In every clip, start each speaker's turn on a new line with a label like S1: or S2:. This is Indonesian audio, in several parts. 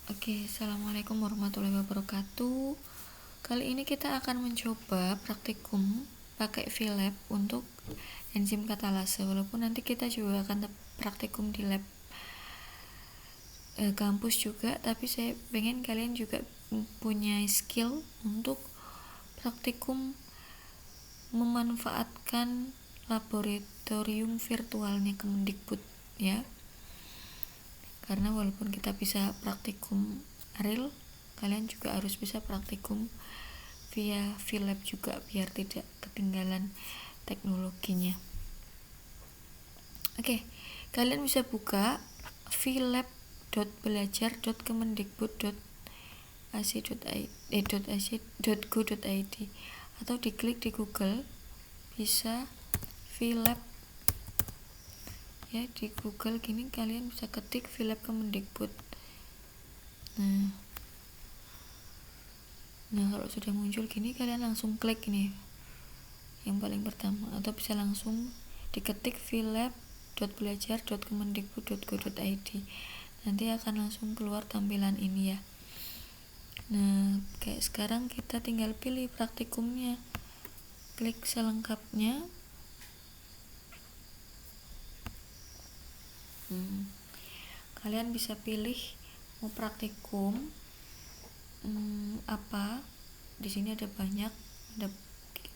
S1: Oke, assalamualaikum warahmatullahi wabarakatuh. Kali ini kita akan mencoba praktikum pakai VLab untuk enzim katalase. Walaupun nanti kita juga akan praktikum di lab kampus juga, tapi saya pengen kalian juga punya skill untuk praktikum memanfaatkan laboratorium virtualnya Kemendikbud ya. Karena walaupun kita bisa praktikum real, kalian juga harus bisa praktikum via VLab juga biar tidak ketinggalan teknologinya. Oke, kalian bisa buka vlab.belajar.kemendikbud.ac.go.id atau diklik di Google, bisa VLab ya, di Google gini kalian bisa ketik VLab Kemendikbud. Nah kalau sudah muncul gini kalian langsung klik nih yang paling pertama, atau bisa langsung diketik vlab.belajar.kemendikbud.go.id, nanti akan langsung keluar tampilan ini ya. Nah kayak sekarang kita tinggal pilih praktikumnya, klik selengkapnya. Kalian bisa pilih mau praktikum apa. Di sini ada banyak, ada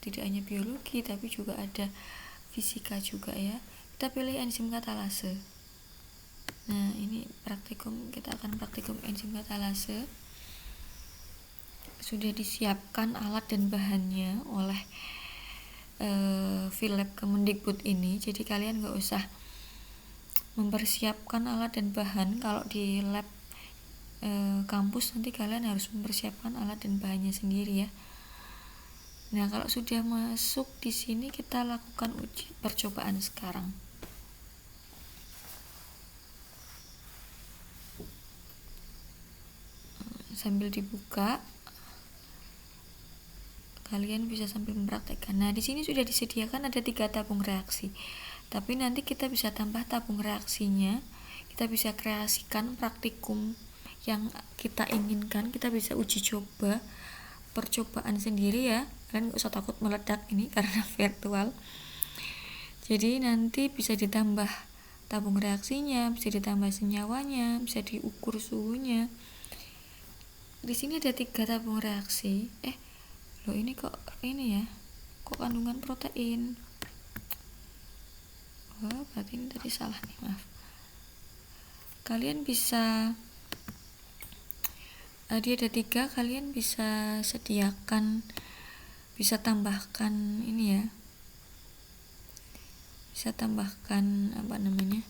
S1: tidak hanya biologi tapi juga ada fisika juga ya. Kita pilih enzim katalase. Nah ini praktikum, kita akan praktikum enzim katalase. Sudah disiapkan alat dan bahannya oleh VLab Kemendikbud ini, jadi kalian nggak usah mempersiapkan alat dan bahan. Kalau di lab kampus nanti kalian harus mempersiapkan alat dan bahannya sendiri ya. Nah kalau sudah masuk di sini kita lakukan uji percobaan sekarang. Sambil dibuka, kalian bisa sambil mempraktekkan. Nah di sini sudah disediakan ada 3 tabung reaksi, tapi nanti kita bisa tambah tabung reaksinya. Kita bisa kreasikan praktikum yang kita inginkan. Kita bisa uji coba percobaan sendiri ya, kalian gak usah takut meledak ini karena virtual. Jadi nanti bisa ditambah tabung reaksinya, bisa ditambah senyawanya, bisa diukur suhunya. Di sini ada 3 tabung reaksi. Loh ini kok ini ya, kok kandungan protein. Oh berarti ini tadi salah nih, maaf. Kalian bisa dia ada 3, kalian bisa sediakan, bisa tambahkan ini ya, bisa tambahkan apa namanya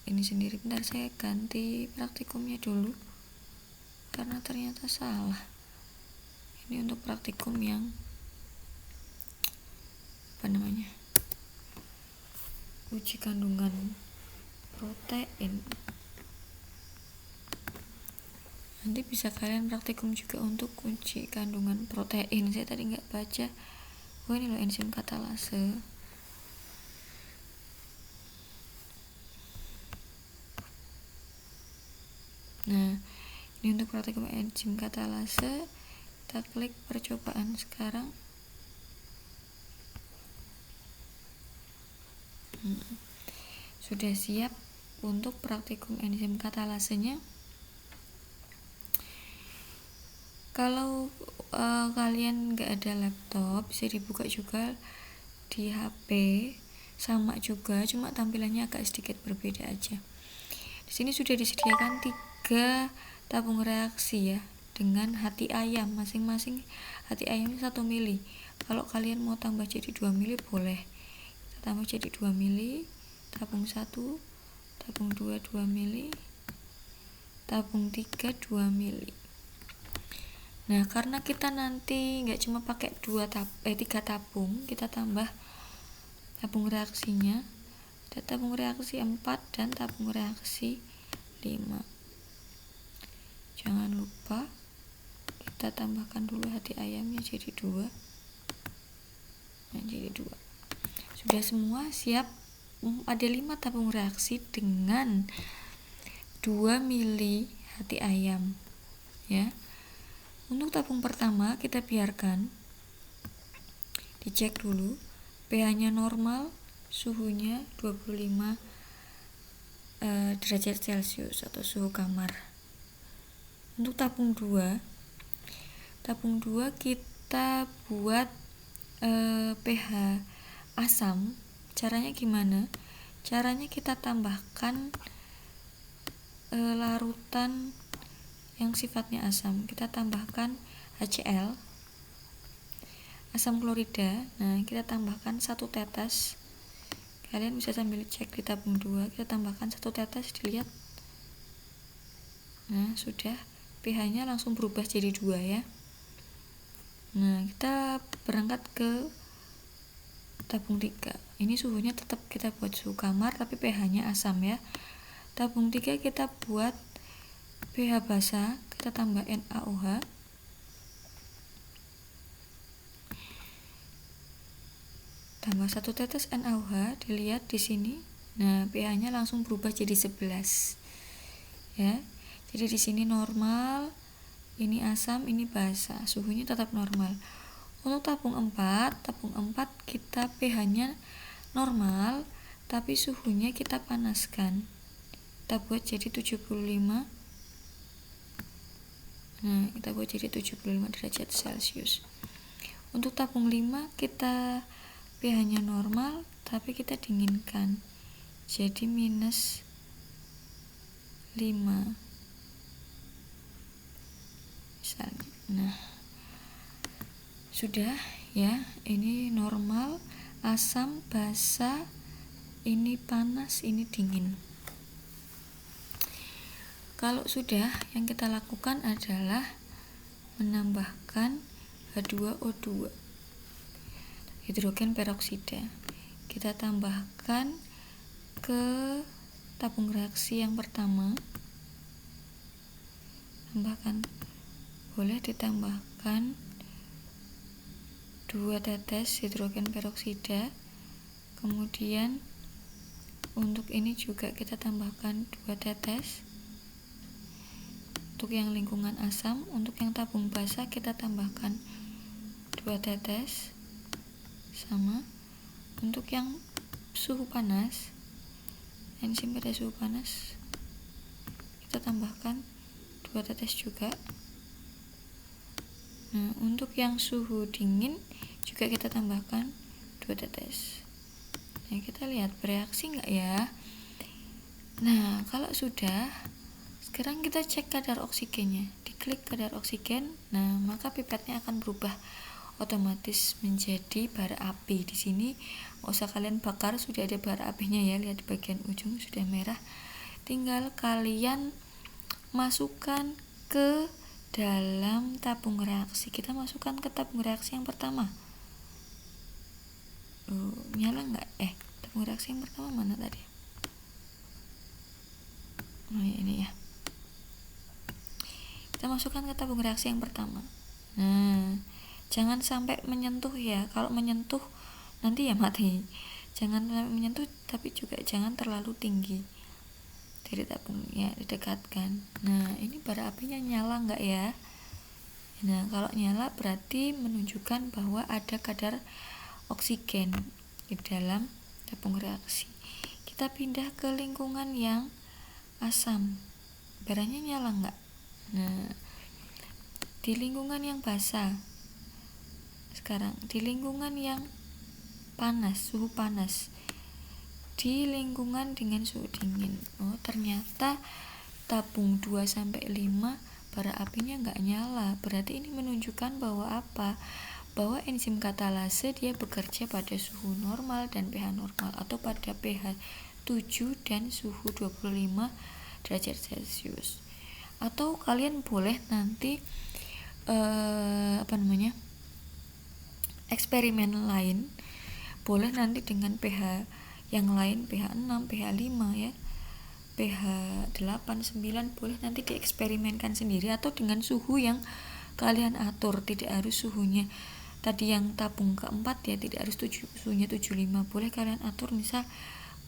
S1: ini sendiri. Bentar saya ganti praktikumnya dulu karena ternyata salah. Ini untuk praktikum yang apa namanya, uji kandungan protein. Nanti bisa kalian praktikum juga untuk uji kandungan protein. Saya tadi nggak baca. Oh ini loh enzim katalase. Nah ini untuk praktikum enzim katalase. Kita klik percobaan sekarang. Sudah siap untuk praktikum enzim katalasenya. Kalau kalian nggak ada laptop, bisa dibuka juga di HP, sama juga, cuma tampilannya agak sedikit berbeda aja. Di sini sudah disediakan 3 tabung reaksi ya, dengan hati ayam masing-masing. Hati ayamnya 1 mili. Kalau kalian mau tambah jadi 2 mili boleh. Kita tambah jadi 2 mili. Tabung 1, tabung 2 2 mili, tabung 3 2 mili. Nah karena kita nanti nggak cuma pakai 3 tabung, kita tambah tabung reaksinya. Ada tabung reaksi 4 dan tabung reaksi 5. Jangan lupa kita tambahkan dulu hati ayamnya jadi 2. Nah jadi 2. Sudah semua siap. Ada 5 tabung reaksi dengan 2 mili hati ayam ya. Untuk tabung pertama kita biarkan dicek dulu pH-nya normal, suhunya 25 derajat Celcius atau suhu kamar. Untuk tabung 2 kita buat pH asam. Caranya gimana? Caranya kita tambahkan larutan yang sifatnya asam, kita tambahkan HCl, asam klorida. Nah, kita tambahkan 1 tetes. Kalian bisa sambil cek di tabung 2, kita tambahkan 1 tetes, dilihat. Nah, sudah, pH-nya langsung berubah jadi 2 ya. Nah, kita berangkat ke tabung 3. Ini suhunya tetap kita buat suhu kamar tapi pH-nya asam ya. Tabung 3 kita buat pH basah, kita tambah NaOH. Tambah 1 tetes NaOH, dilihat di sini. Nah, pH-nya langsung berubah jadi 11. Ya. Jadi di sini normal, ini asam, ini basah. Suhunya tetap normal. Untuk tabung 4 kita pH-nya normal, tapi suhunya kita panaskan. Kita buat jadi 75. Nah, kita buat jadi 75 derajat Celcius. Untuk tabung 5 kita pH-nya normal, tapi kita dinginkan. Jadi minus 5. Misalnya. Nah, sudah ya, ini normal, asam, basah, ini panas, ini dingin. Kalau sudah, yang kita lakukan adalah menambahkan H2O2, hidrogen peroksida. Kita tambahkan ke tabung reaksi yang pertama. Boleh ditambahkan 2 tetes hidrogen peroksida. Kemudian untuk ini juga kita tambahkan 2 tetes. Untuk yang lingkungan asam, untuk yang tabung basah kita tambahkan 2 tetes. Sama. Untuk yang suhu panas, enzim pada suhu panas, kita tambahkan 2 tetes juga. Nah, untuk yang suhu dingin juga kita tambahkan 2 tetes. Nah, kita lihat bereaksi nggak ya. Nah, kalau sudah, sekarang kita cek kadar oksigennya. Diklik kadar oksigen, nah maka pipetnya akan berubah otomatis menjadi bara api. Di sini nggak usah kalian bakar, sudah ada bara apinya ya. Lihat di bagian ujung sudah merah. Tinggal kalian masukkan ke dalam tabung reaksi. Kita masukkan ke tabung reaksi yang pertama. Nyala nggak? Tabung reaksi yang pertama mana tadi? Oh ya, ini ya. Kita masukkan ke tabung reaksi yang pertama. Nah, jangan sampai menyentuh ya. Kalau menyentuh nanti ya mati. Jangan sampai menyentuh, tapi juga jangan terlalu tinggi dari tabungnya, didekatkan. Nah, ini bara apinya nyala nggak ya? Nah, kalau nyala berarti menunjukkan bahwa ada kadar oksigen di dalam tabung reaksi. Kita pindah ke lingkungan yang asam. Baranya nyala nggak? Nah, di lingkungan yang basah. Sekarang di lingkungan yang panas, suhu panas. Di lingkungan dengan suhu dingin. Oh, ternyata tabung 2-5 bara apinya nggak nyala. Berarti ini menunjukkan bahwa apa? Bahwa enzim katalase dia bekerja pada suhu normal dan pH normal, atau pada pH 7 dan suhu 25 derajat Celcius. Atau kalian boleh nanti eksperimen lain, boleh nanti dengan pH yang lain, pH 6, pH 5 ya, pH 8, 9, boleh nanti dieksperimenkan sendiri atau dengan suhu yang kalian atur. Tidak harus suhunya tadi yang tabung keempat ya, tidak harus suhunya 75. Boleh kalian atur, misal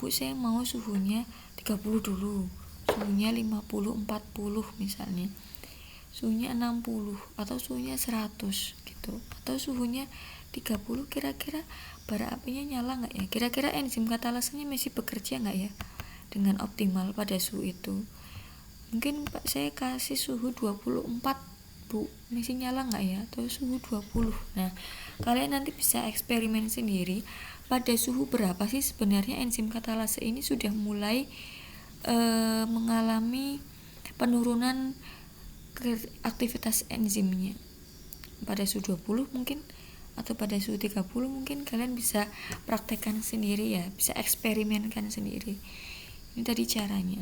S1: Bu saya mau suhunya 30 dulu, suhunya 50-40 misalnya, suhunya 60 atau suhunya 100 gitu, atau suhunya 30, kira-kira bara apinya nyala nggak ya, kira-kira enzim katalasenya masih bekerja nggak ya dengan optimal pada suhu itu. Mungkin saya kasih suhu 24 Bu, masih nyala nggak ya, atau suhu 20. Nah, kalian nanti bisa eksperimen sendiri pada suhu berapa sih sebenarnya enzim katalase ini sudah mulai mengalami penurunan aktivitas enzimnya. Pada suhu 20 mungkin, atau pada suhu 30 mungkin. Kalian bisa praktekkan sendiri ya, bisa eksperimenkan sendiri. Ini tadi caranya.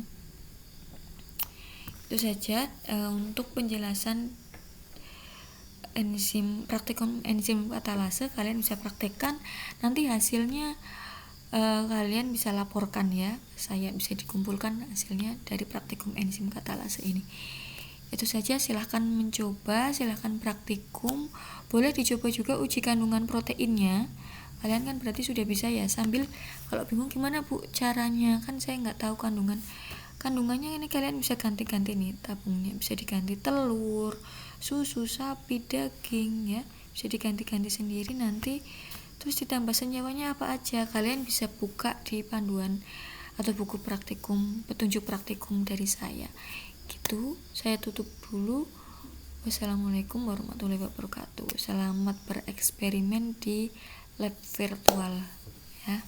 S1: Itu saja untuk penjelasan praktikum enzim katalase. Kalian bisa praktekkan, nanti hasilnya kalian bisa laporkan ya, saya bisa dikumpulkan hasilnya dari praktikum enzim katalase ini. Itu saja, silahkan mencoba, silahkan praktikum. Boleh dicoba juga uji kandungan proteinnya. Kalian kan berarti sudah bisa ya, sambil kalau bingung gimana Bu caranya, kan saya nggak tahu kandungannya, ini kalian bisa ganti-ganti nih tabungnya, bisa diganti telur, susu sapi, daging ya, bisa diganti-ganti sendiri nanti. Terus ditambah senyawanya apa aja, kalian bisa buka di panduan atau buku praktikum, petunjuk praktikum dari saya gitu. Saya tutup dulu. Wassalamualaikum warahmatullahi wabarakatuh. Selamat bereksperimen di lab virtual ya.